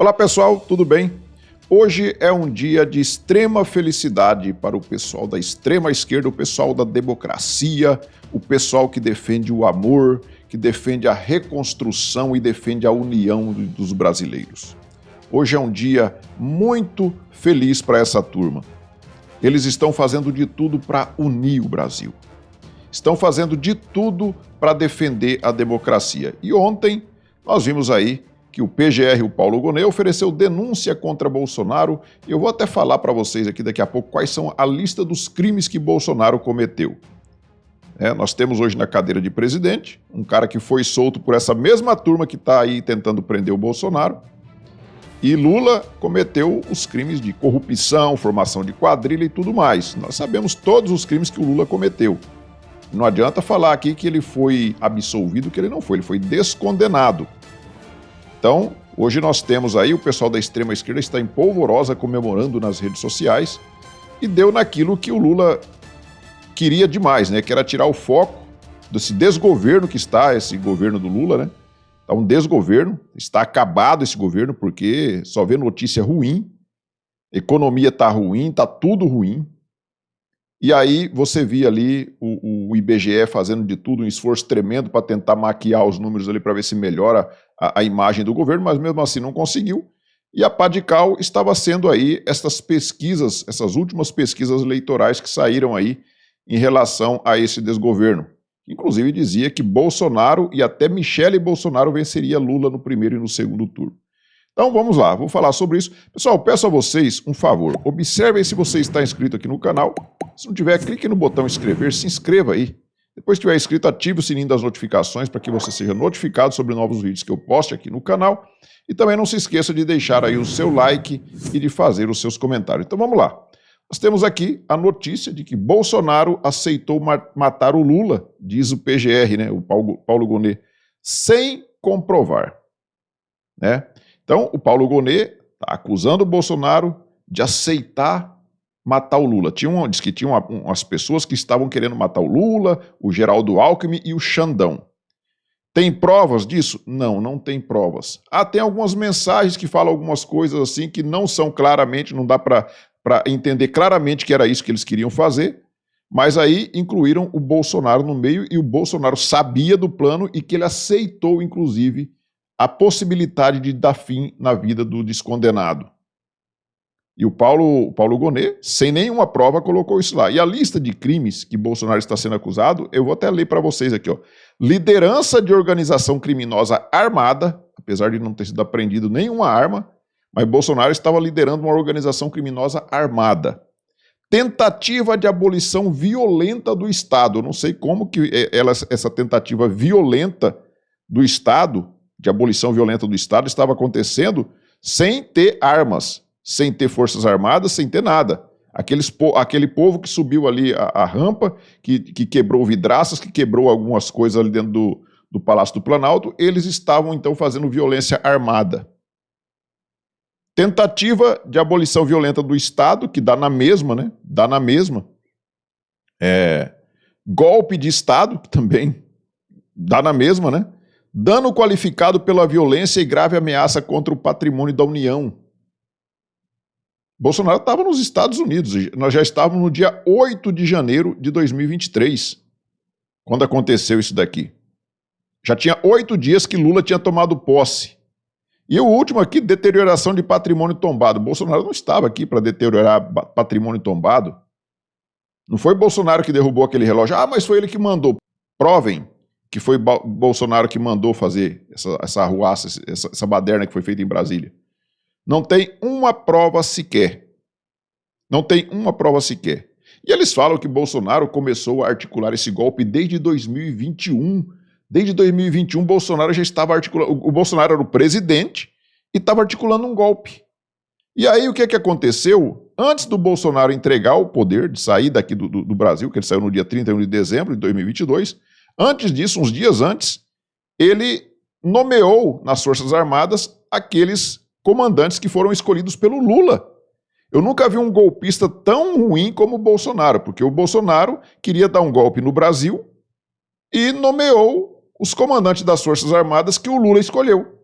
Olá pessoal, tudo bem? Hoje é um dia de extrema felicidade para o pessoal da extrema esquerda, o pessoal da democracia, o pessoal que defende o amor, que defende a reconstrução e defende a união dos brasileiros. Hoje é um dia muito feliz para essa turma. Eles estão fazendo de tudo para unir o Brasil. Estão fazendo de tudo para defender a democracia. E ontem nós vimos aí que o PGR, o Paulo Gonet, ofereceu denúncia contra Bolsonaro, e eu vou até falar para vocês aqui daqui a pouco quais são a lista dos crimes que Bolsonaro cometeu. Nós temos hoje na cadeira de presidente um cara que foi solto por essa mesma turma que está aí tentando prender o Bolsonaro, e Lula cometeu os crimes de corrupção, formação de quadrilha e tudo mais. Nós sabemos todos os crimes que o Lula cometeu. Não adianta falar aqui que ele foi absolvido, que ele não foi, ele foi descondenado. Então, hoje nós temos aí, o pessoal da extrema esquerda está em polvorosa comemorando nas redes sociais e deu naquilo que o Lula queria demais, né? Que era tirar o foco desse desgoverno que está, esse governo do Lula, né? Está um desgoverno, está acabado esse governo porque só vê notícia ruim, economia está ruim, está tudo ruim. E aí você via ali o IBGE fazendo de tudo, um esforço tremendo para tentar maquiar os números ali para ver se melhora a imagem do governo, mas mesmo assim não conseguiu. E a pá de cal estava sendo aí essas pesquisas, essas últimas pesquisas eleitorais que saíram aí em relação a esse desgoverno. Inclusive dizia que Bolsonaro e até Michele Bolsonaro venceria Lula no primeiro e no segundo turno. Então vamos lá, vou falar sobre isso. Pessoal, peço a vocês um favor, observem se você está inscrito aqui no canal. Se não tiver, clique no botão inscrever, se inscreva aí. Depois que estiver inscrito, ative o sininho das notificações para que você seja notificado sobre novos vídeos que eu poste aqui no canal. E também não se esqueça de deixar aí o seu like e de fazer os seus comentários. Então vamos lá. Nós temos aqui a notícia de que Bolsonaro aceitou matar o Lula, diz o PGR, né, o Paulo Gonet, sem comprovar, né? Então, o Paulo Gonet está acusando o Bolsonaro de aceitar matar o Lula. Diz que tinha umas pessoas que estavam querendo matar o Lula, o Geraldo Alckmin e o Xandão. Tem provas disso? Não, não tem provas. Tem algumas mensagens que falam algumas coisas assim que não são claramente, não dá para entender claramente que era isso que eles queriam fazer, mas aí incluíram o Bolsonaro no meio e o Bolsonaro sabia do plano e que ele aceitou, inclusive, a possibilidade de dar fim na vida do descondenado. E o Paulo Gonet, sem nenhuma prova, colocou isso lá. E a lista de crimes que Bolsonaro está sendo acusado, eu vou até ler para vocês aqui, ó. Liderança de organização criminosa armada, apesar de não ter sido apreendido nenhuma arma, mas Bolsonaro estava liderando uma organização criminosa armada. Tentativa de abolição violenta do Estado. Eu não sei como que essa tentativa violenta do Estado, de abolição violenta do Estado, estava acontecendo sem ter armas, sem ter forças armadas, sem ter nada. Aquele povo que subiu ali a rampa, que quebrou vidraças, que quebrou algumas coisas ali dentro do Palácio do Planalto, eles estavam então fazendo violência armada. Tentativa de abolição violenta do Estado, que dá na mesma, né? Dá na mesma. Golpe de Estado, que também dá na mesma, né? Dano qualificado pela violência e grave ameaça contra o patrimônio da União. Bolsonaro estava nos Estados Unidos, nós já estávamos no dia 8 de janeiro de 2023, quando aconteceu isso daqui. Já tinha 8 dias que Lula tinha tomado posse. E o último aqui, deterioração de patrimônio tombado. Bolsonaro não estava aqui para deteriorar patrimônio tombado. Não foi Bolsonaro que derrubou aquele relógio. Mas foi ele que mandou. Provem que foi Bolsonaro que mandou fazer essa arruaça, essa baderna que foi feita em Brasília. Não tem uma prova sequer. Não tem uma prova sequer. E eles falam que Bolsonaro começou a articular esse golpe desde 2021. Desde 2021, Bolsonaro já estava articulando. O Bolsonaro era o presidente e estava articulando um golpe. E aí o que aconteceu? Antes do Bolsonaro entregar o poder, de sair daqui do Brasil, que ele saiu no dia 31 de dezembro de 2022, antes disso, uns dias antes, ele nomeou nas Forças Armadas aqueles comandantes que foram escolhidos pelo Lula. Eu nunca vi um golpista tão ruim como o Bolsonaro, porque o Bolsonaro queria dar um golpe no Brasil e nomeou os comandantes das Forças Armadas que o Lula escolheu.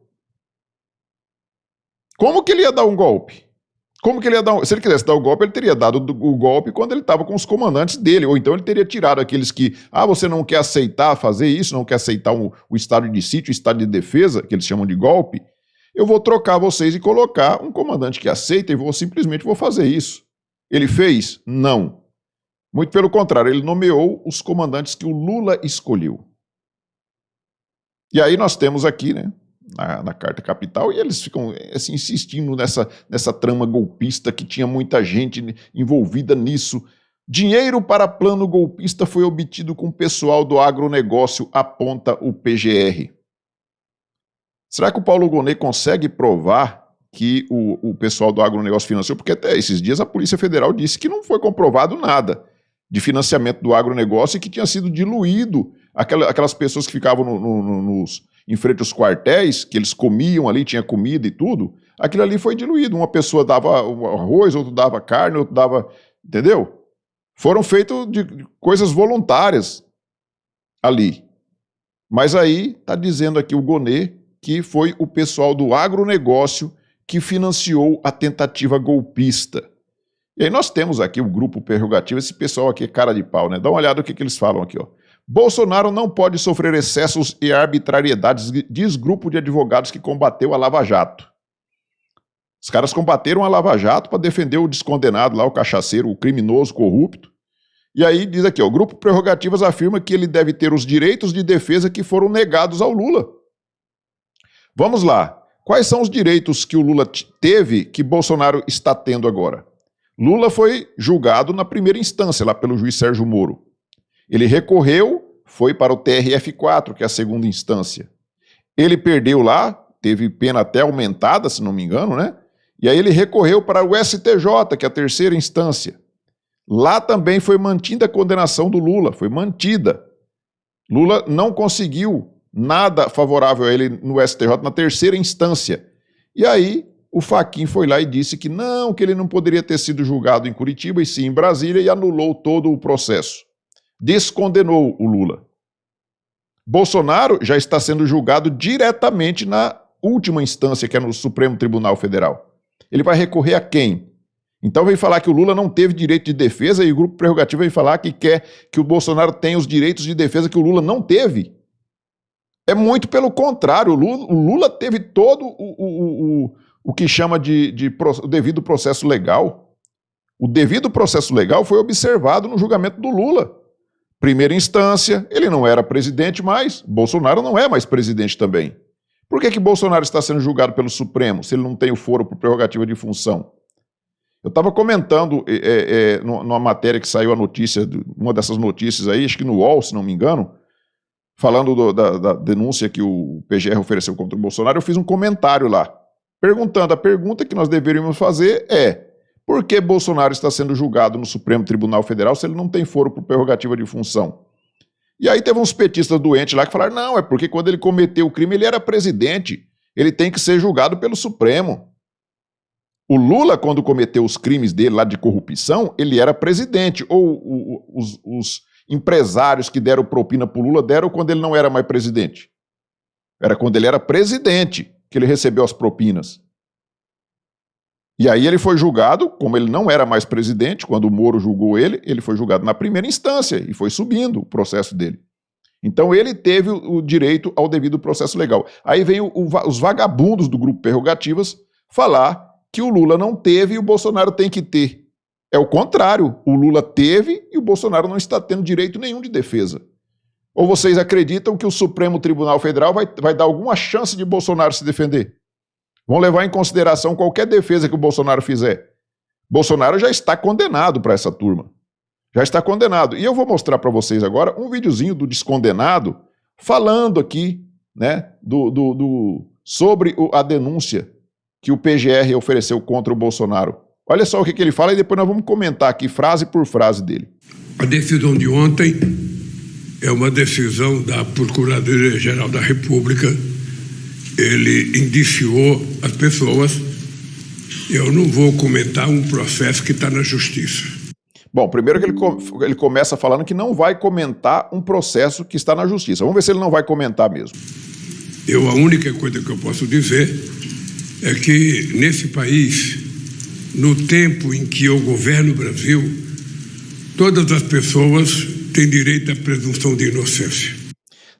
Como que ele ia dar um golpe? Como que ele ia dar se ele quisesse dar o golpe, ele teria dado o golpe quando ele estava com os comandantes dele, ou então ele teria tirado aqueles que, você não quer aceitar fazer isso, não quer aceitar o estado de sítio, o estado de defesa, que eles chamam de golpe, eu vou trocar vocês e colocar um comandante que aceita e simplesmente vou fazer isso. Ele fez? Não. Muito pelo contrário, ele nomeou os comandantes que o Lula escolheu. E aí nós temos aqui, né, na Carta Capital, e eles ficam assim, insistindo nessa trama golpista que tinha muita gente envolvida nisso. Dinheiro para plano golpista foi obtido com o pessoal do agronegócio, aponta o PGR. Será que o Paulo Gonet consegue provar que o pessoal do agronegócio financiou? Porque até esses dias a Polícia Federal disse que não foi comprovado nada de financiamento do agronegócio e que tinha sido diluído. Aquelas pessoas que ficavam em frente aos quartéis, que eles comiam ali, tinha comida e tudo, aquilo ali foi diluído. Uma pessoa dava arroz, outro dava carne, outro dava... Entendeu? Foram feitas de coisas voluntárias ali. Mas aí está dizendo aqui o Gonet que foi o pessoal do agronegócio que financiou a tentativa golpista. E aí nós temos aqui o grupo Prerrogativa, esse pessoal aqui é cara de pau, né? Dá uma olhada no que eles falam aqui, ó. Bolsonaro não pode sofrer excessos e arbitrariedades, diz grupo de advogados que combateu a Lava Jato. Os caras combateram a Lava Jato para defender o descondenado lá, o cachaceiro, o criminoso, corrupto. E aí diz aqui, ó, o grupo Prerrogativas afirma que ele deve ter os direitos de defesa que foram negados ao Lula. Vamos lá. Quais são os direitos que o Lula teve que Bolsonaro está tendo agora? Lula foi julgado na primeira instância, lá pelo juiz Sérgio Moro. Ele recorreu, foi para o TRF4, que é a segunda instância. Ele perdeu lá, teve pena até aumentada, se não me engano, né? E aí ele recorreu para o STJ, que é a terceira instância. Lá também foi mantida a condenação do Lula, foi mantida. Lula não conseguiu nada favorável a ele no STJ na terceira instância. E aí o Fachin foi lá e disse que ele não poderia ter sido julgado em Curitiba e sim em Brasília e anulou todo o processo. Descondenou o Lula. Bolsonaro já está sendo julgado diretamente na última instância, que é no Supremo Tribunal Federal. Ele vai recorrer a quem? Então vem falar que o Lula não teve direito de defesa e o grupo Prerrogativa vem falar que quer que o Bolsonaro tenha os direitos de defesa que o Lula não teve. É muito pelo contrário, o Lula teve todo o que chama de devido processo legal. O devido processo legal foi observado no julgamento do Lula. Primeira instância, ele não era presidente mais, Bolsonaro não é mais presidente também. Por que Bolsonaro está sendo julgado pelo Supremo, se ele não tem o foro por prerrogativa de função? Eu estava comentando numa matéria que saiu a notícia, uma dessas notícias aí, acho que no UOL, se não me engano, falando da denúncia que o PGR ofereceu contra o Bolsonaro, eu fiz um comentário lá, perguntando, a pergunta que nós deveríamos fazer é: por que Bolsonaro está sendo julgado no Supremo Tribunal Federal se ele não tem foro por prerrogativa de função? E aí teve uns petistas doentes lá que falaram, não, é porque quando ele cometeu o crime ele era presidente, ele tem que ser julgado pelo Supremo. O Lula, quando cometeu os crimes dele lá de corrupção, ele era presidente, ou os empresários que deram propina para o Lula deram quando ele não era mais presidente. Era quando ele era presidente que ele recebeu as propinas. E aí ele foi julgado, como ele não era mais presidente, quando o Moro julgou ele foi julgado na primeira instância e foi subindo o processo dele. Então ele teve o direito ao devido processo legal. Aí vem os vagabundos do grupo Prerrogativas falar que o Lula não teve e o Bolsonaro tem que ter. É o contrário, o Lula teve e o Bolsonaro não está tendo direito nenhum de defesa. Ou vocês acreditam que o Supremo Tribunal Federal vai dar alguma chance de Bolsonaro se defender? Vão levar em consideração qualquer defesa que o Bolsonaro fizer. Bolsonaro já está condenado para essa turma. Já está condenado. E eu vou mostrar para vocês agora um videozinho do descondenado falando aqui, né, sobre a denúncia que o PGR ofereceu contra o Bolsonaro. Olha só o que ele fala e depois nós vamos comentar aqui frase por frase dele. A decisão de ontem é uma decisão da Procuradoria-Geral da República. Ele indiciou as pessoas. Eu não vou comentar um processo que está na Justiça. Bom, primeiro que ele começa falando que não vai comentar um processo que está na Justiça. Vamos ver se ele não vai comentar mesmo. A única coisa que eu posso dizer é que nesse país, no tempo em que eu governo o Brasil, todas as pessoas têm direito à presunção de inocência.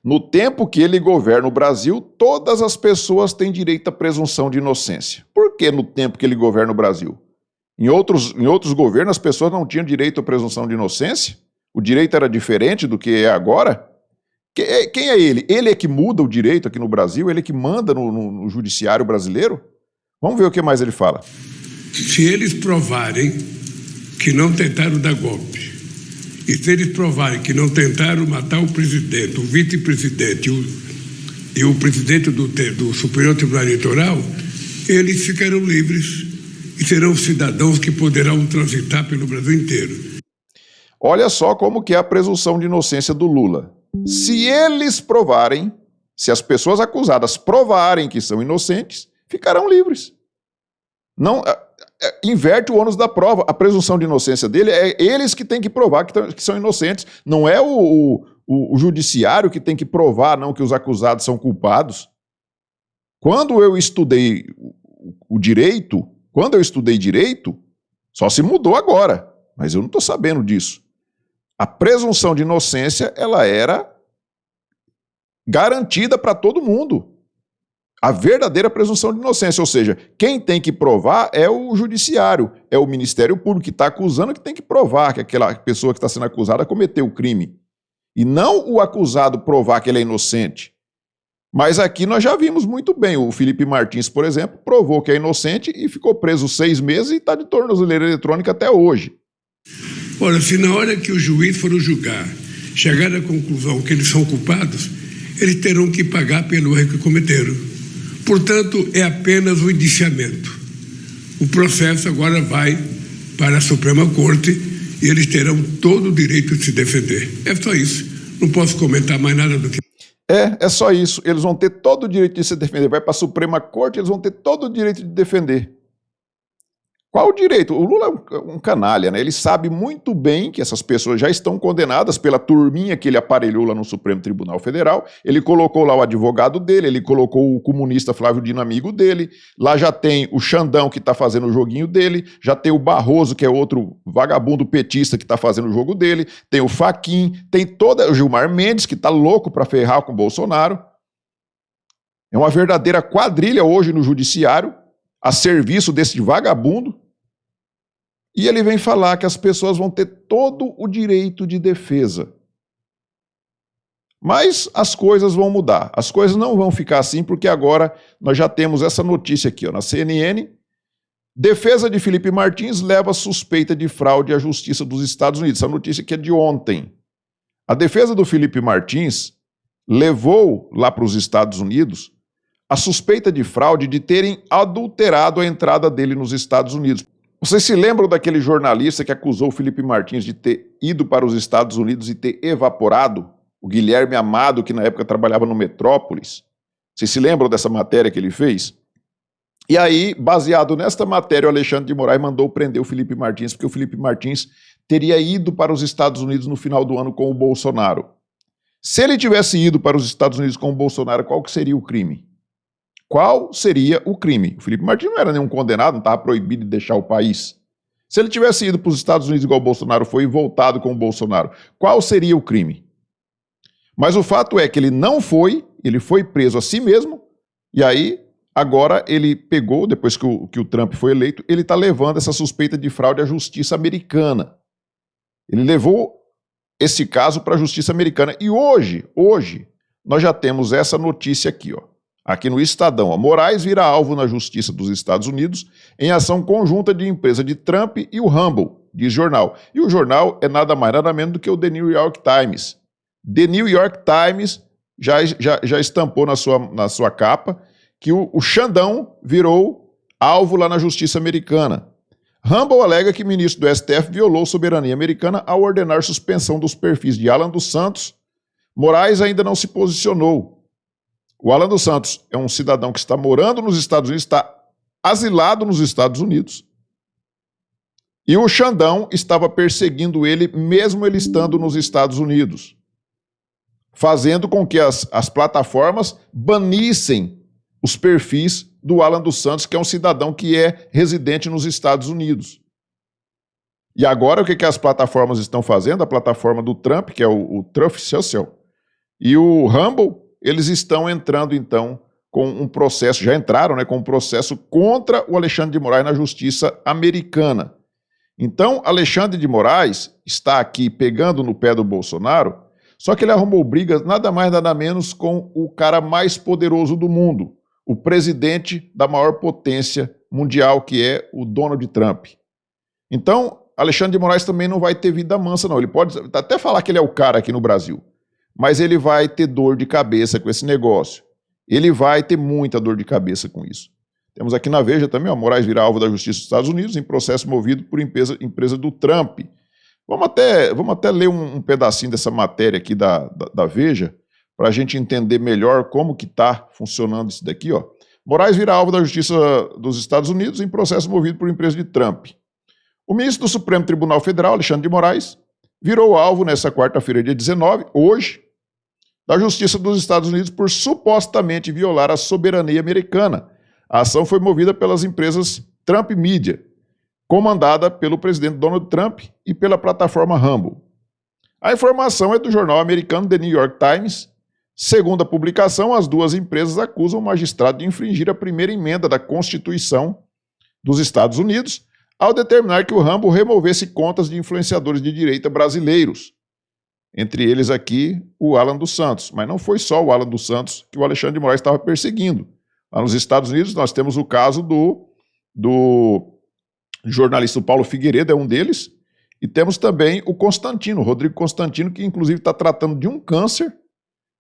No tempo que ele governa o Brasil, todas as pessoas têm direito à presunção de inocência. Por que no tempo que ele governa o Brasil? Em outros governos, as pessoas não tinham direito à presunção de inocência? O direito era diferente do que é agora? Quem é ele? Ele é que muda o direito aqui no Brasil? Ele é que manda no judiciário brasileiro? Vamos ver o que mais ele fala. Se eles provarem que não tentaram dar golpe, e se eles provarem que não tentaram matar o presidente, o vice-presidente e o presidente do Superior Tribunal Eleitoral, eles ficarão livres e serão cidadãos que poderão transitar pelo Brasil inteiro. Olha só como que é a presunção de inocência do Lula. Se eles provarem, se as pessoas acusadas provarem que são inocentes, ficarão livres. Não, inverte o ônus da prova. A presunção de inocência dele é eles que têm que provar que são inocentes. Não é o judiciário que tem que provar não que os acusados são culpados. Quando eu estudei direito, só se mudou agora, mas eu não estou sabendo disso. A presunção de inocência, ela era garantida para todo mundo. A verdadeira presunção de inocência, ou seja, quem tem que provar é o judiciário, é o Ministério Público que está acusando, que tem que provar que aquela pessoa que está sendo acusada cometeu o crime. E não o acusado provar que ele é inocente. Mas aqui nós já vimos muito bem. O Felipe Martins, por exemplo, provou que é inocente e ficou preso 6 meses e está de tornozeleira eletrônica até hoje. Ora, se na hora que o juiz for julgar, chegar à conclusão que eles são culpados, eles terão que pagar pelo erro que cometeram. Portanto, é apenas o indiciamento. O processo agora vai para a Suprema Corte e eles terão todo o direito de se defender. É só isso. Não posso comentar mais nada do que... É só isso. Eles vão ter todo o direito de se defender. Vai para a Suprema Corte, eles vão ter todo o direito de defender. Qual o direito? O Lula é um canalha, né? Ele sabe muito bem que essas pessoas já estão condenadas pela turminha que ele aparelhou lá no Supremo Tribunal Federal. Ele colocou lá o advogado dele, ele colocou o comunista Flávio Dino, amigo dele. Lá já tem o Xandão, que está fazendo o joguinho dele. Já tem o Barroso, que é outro vagabundo petista que está fazendo o jogo dele. Tem o Fachin, tem o Gilmar Mendes, que está louco para ferrar com o Bolsonaro. É uma verdadeira quadrilha hoje no judiciário, a serviço desse vagabundo. E ele vem falar que as pessoas vão ter todo o direito de defesa. Mas as coisas vão mudar. As coisas não vão ficar assim, porque agora nós já temos essa notícia aqui, ó, na CNN. Defesa de Felipe Martins leva suspeita de fraude à Justiça dos Estados Unidos. Essa notícia aqui é de ontem. A defesa do Felipe Martins levou lá para os Estados Unidos a suspeita de fraude de terem adulterado a entrada dele nos Estados Unidos. Vocês se lembram daquele jornalista que acusou o Felipe Martins de ter ido para os Estados Unidos e ter evaporado? O Guilherme Amado, que na época trabalhava no Metrópolis. Vocês se lembram dessa matéria que ele fez? E aí, baseado nesta matéria, o Alexandre de Moraes mandou prender o Felipe Martins, porque o Felipe Martins teria ido para os Estados Unidos no final do ano com o Bolsonaro. Se ele tivesse ido para os Estados Unidos com o Bolsonaro, qual que seria o crime? Qual seria o crime? O Felipe Martins não era nenhum condenado, não estava proibido de deixar o país. Se ele tivesse ido para os Estados Unidos igual o Bolsonaro foi e voltado com o Bolsonaro, qual seria o crime? Mas o fato é que ele não foi, ele foi preso a si mesmo, e aí agora ele pegou, depois que o Trump foi eleito, ele está levando essa suspeita de fraude à justiça americana. Ele levou esse caso para a justiça americana. E hoje, nós já temos essa notícia aqui, ó. Aqui no Estadão, ó, Moraes vira alvo na Justiça dos Estados Unidos em ação conjunta de empresa de Trump e o Rumble, diz jornal. E o jornal é nada mais nada menos do que o The New York Times. The New York Times já estampou na sua capa que o Xandão virou alvo lá na Justiça americana. Rumble alega que o ministro do STF violou soberania americana ao ordenar suspensão dos perfis de Alan dos Santos. Moraes ainda não se posicionou. O Alan dos Santos é um cidadão que está morando nos Estados Unidos, está asilado nos Estados Unidos. E o Xandão estava perseguindo ele, mesmo ele estando nos Estados Unidos, fazendo com que as plataformas banissem os perfis do Alan dos Santos, que é um cidadão que é residente nos Estados Unidos. E agora o que as plataformas estão fazendo? A plataforma do Trump, que é o Truth Social, e o Rumble, eles estão entrando então com um processo, já entraram, né, com um processo contra o Alexandre de Moraes na justiça americana. Então, Alexandre de Moraes está aqui pegando no pé do Bolsonaro, só que ele arrumou brigas nada mais nada menos com o cara mais poderoso do mundo, o presidente da maior potência mundial, que é o Donald Trump. Então, Alexandre de Moraes também não vai ter vida mansa, não. Ele pode até falar que ele é o cara aqui no Brasil, mas ele vai ter dor de cabeça com esse negócio. Ele vai ter muita dor de cabeça com isso. Temos aqui na Veja também, ó, Moraes vira alvo da Justiça dos Estados Unidos em processo movido por empresa do Trump. Vamos até ler um pedacinho dessa matéria aqui da Veja, para a gente entender melhor como que está funcionando isso daqui. Ó. Moraes vira alvo da Justiça dos Estados Unidos em processo movido por empresa de Trump. O ministro do Supremo Tribunal Federal, Alexandre de Moraes, virou alvo nessa quarta-feira, dia 19, hoje, da Justiça dos Estados Unidos por supostamente violar a soberania americana. A ação foi movida pelas empresas Trump Media, comandada pelo presidente Donald Trump e pela plataforma Rumble. A informação é do jornal americano The New York Times. Segundo a publicação, as duas empresas acusam o magistrado de infringir a primeira emenda da Constituição dos Estados Unidos ao determinar que o Rumble removesse contas de influenciadores de direita brasileiros. Entre eles aqui, o Alan dos Santos. Mas não foi só o Alan dos Santos que o Alexandre de Moraes estava perseguindo. Lá nos Estados Unidos, nós temos o caso do jornalista Paulo Figueiredo, é um deles, e temos também o Constantino, Rodrigo Constantino, que inclusive está tratando de um câncer,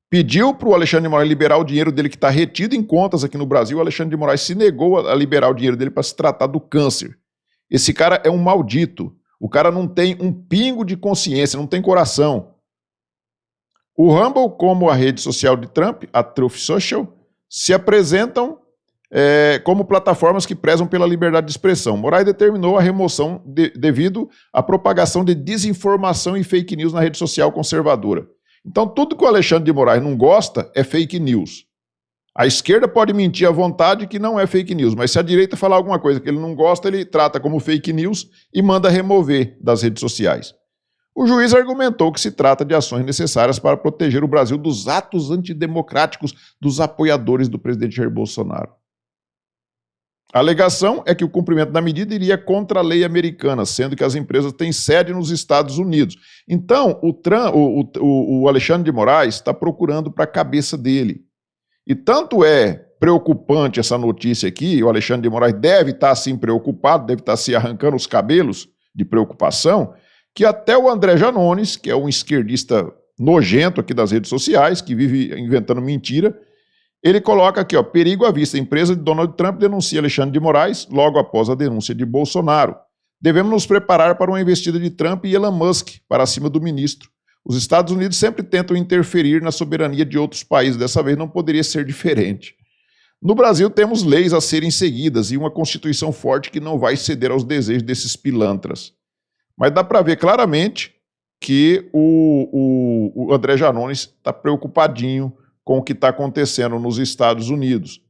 pediu para o Alexandre de Moraes liberar o dinheiro dele que está retido em contas aqui no Brasil. O Alexandre de Moraes se negou a liberar o dinheiro dele para se tratar do câncer. Esse cara é um maldito. O cara não tem um pingo de consciência, não tem coração. O Rumble, como a rede social de Trump, a Truth Social, se apresentam como plataformas que prezam pela liberdade de expressão. Moraes determinou a remoção devido à propagação de desinformação e fake news na rede social conservadora. Então, tudo que o Alexandre de Moraes não gosta é fake news. A esquerda pode mentir à vontade que não é fake news, mas se a direita falar alguma coisa que ele não gosta, ele trata como fake news e manda remover das redes sociais. O juiz argumentou que se trata de ações necessárias para proteger o Brasil dos atos antidemocráticos dos apoiadores do presidente Jair Bolsonaro. A alegação é que o cumprimento da medida iria contra a lei americana, sendo que as empresas têm sede nos Estados Unidos. Então, o Alexandre de Moraes está procurando para a cabeça dele. E tanto é preocupante essa notícia aqui, o Alexandre de Moraes deve estar assim preocupado, deve estar se arrancando os cabelos de preocupação, que até o André Janones, que é um esquerdista nojento aqui das redes sociais, que vive inventando mentira, ele coloca aqui, ó, perigo à vista, a empresa de Donald Trump denuncia Alexandre de Moraes logo após a denúncia de Bolsonaro. Devemos nos preparar para uma investida de Trump e Elon Musk para cima do ministro. Os Estados Unidos sempre tentam interferir na soberania de outros países, dessa vez não poderia ser diferente. No Brasil temos leis a serem seguidas e uma Constituição forte que não vai ceder aos desejos desses pilantras. Mas dá para ver claramente que o André Janones está preocupadinho com o que está acontecendo nos Estados Unidos.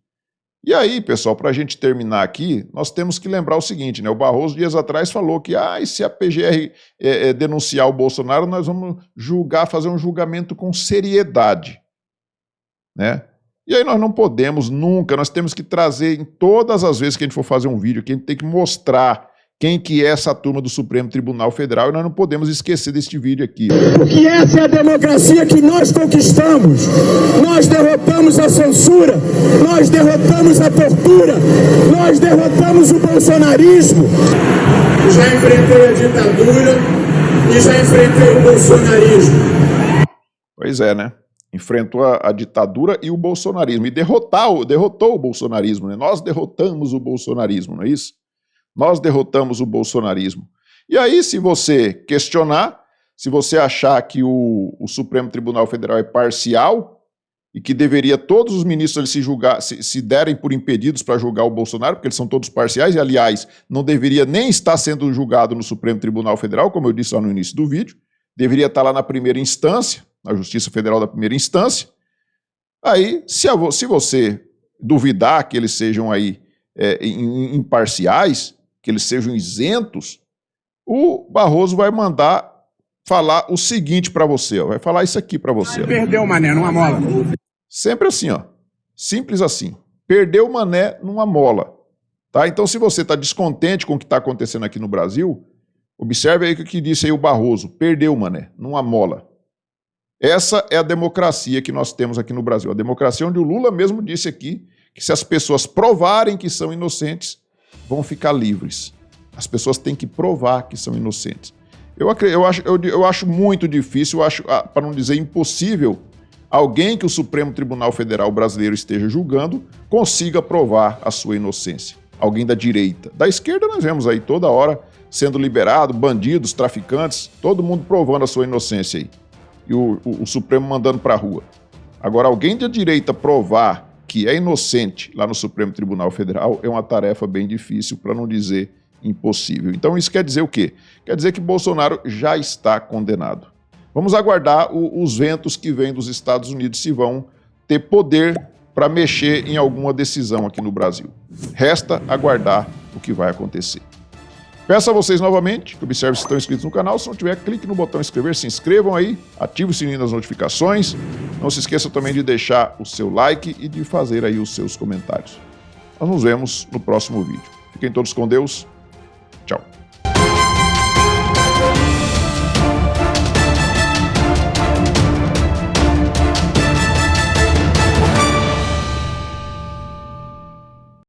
E aí, pessoal, para a gente terminar aqui, nós temos que lembrar o seguinte, né? O Barroso, dias atrás, falou que e se a PGR denunciar o Bolsonaro, nós vamos fazer um julgamento com seriedade, né? E aí nós não podemos nunca, nós temos que trazer, em todas as vezes que a gente for fazer um vídeo, que a gente tem que mostrar quem que é essa turma do Supremo Tribunal Federal, e nós não podemos esquecer deste vídeo aqui. Porque essa é a democracia que nós conquistamos. Nós derrotamos a censura, nós derrotamos a tortura, nós derrotamos o bolsonarismo. Já enfrentei a ditadura e já enfrentei o bolsonarismo. Pois é, né? Enfrentou a ditadura e o bolsonarismo. E derrotou o bolsonarismo, né? Nós derrotamos o bolsonarismo, não é isso? Nós derrotamos o bolsonarismo. E aí, se você questionar, se você achar que o Supremo Tribunal Federal é parcial e que deveria todos os ministros se derem por impedidos para julgar o Bolsonaro, porque eles são todos parciais, e aliás, não deveria nem estar sendo julgado no Supremo Tribunal Federal, como eu disse lá no início do vídeo, deveria estar lá na primeira instância, na Justiça Federal da primeira instância. Aí, se você duvidar que eles sejam aí imparciais, que eles sejam isentos, o Barroso vai mandar falar o seguinte para você, ó, vai falar isso aqui para você. Perdeu o Mané numa mola. Sempre assim, ó, simples assim. Perdeu o Mané numa mola. Tá? Então, se você está descontente com o que está acontecendo aqui no Brasil, observe aí o que disse aí o Barroso. Perdeu o Mané numa mola. Essa é a democracia que nós temos aqui no Brasil. A democracia onde o Lula mesmo disse aqui que se as pessoas provarem que são inocentes, vão ficar livres. As pessoas têm que provar que são inocentes. Eu acho muito difícil, para não dizer impossível, alguém que o Supremo Tribunal Federal brasileiro esteja julgando consiga provar a sua inocência. Alguém da direita. Da esquerda nós vemos aí toda hora sendo liberado, bandidos, traficantes, todo mundo provando a sua inocência aí. E o Supremo mandando para a rua. Agora, alguém da direita provar que é inocente lá no Supremo Tribunal Federal é uma tarefa bem difícil, para não dizer impossível. Então isso quer dizer o quê? Quer dizer que Bolsonaro já está condenado. Vamos aguardar os ventos que vêm dos Estados Unidos se vão ter poder para mexer em alguma decisão aqui no Brasil. Resta aguardar o que vai acontecer. Peço a vocês novamente que observem se estão inscritos no canal. Se não tiver, clique no botão inscrever, se inscrevam aí, ative o sininho das notificações. Não se esqueça também de deixar o seu like e de fazer aí os seus comentários. Nós nos vemos no próximo vídeo. Fiquem todos com Deus. Tchau.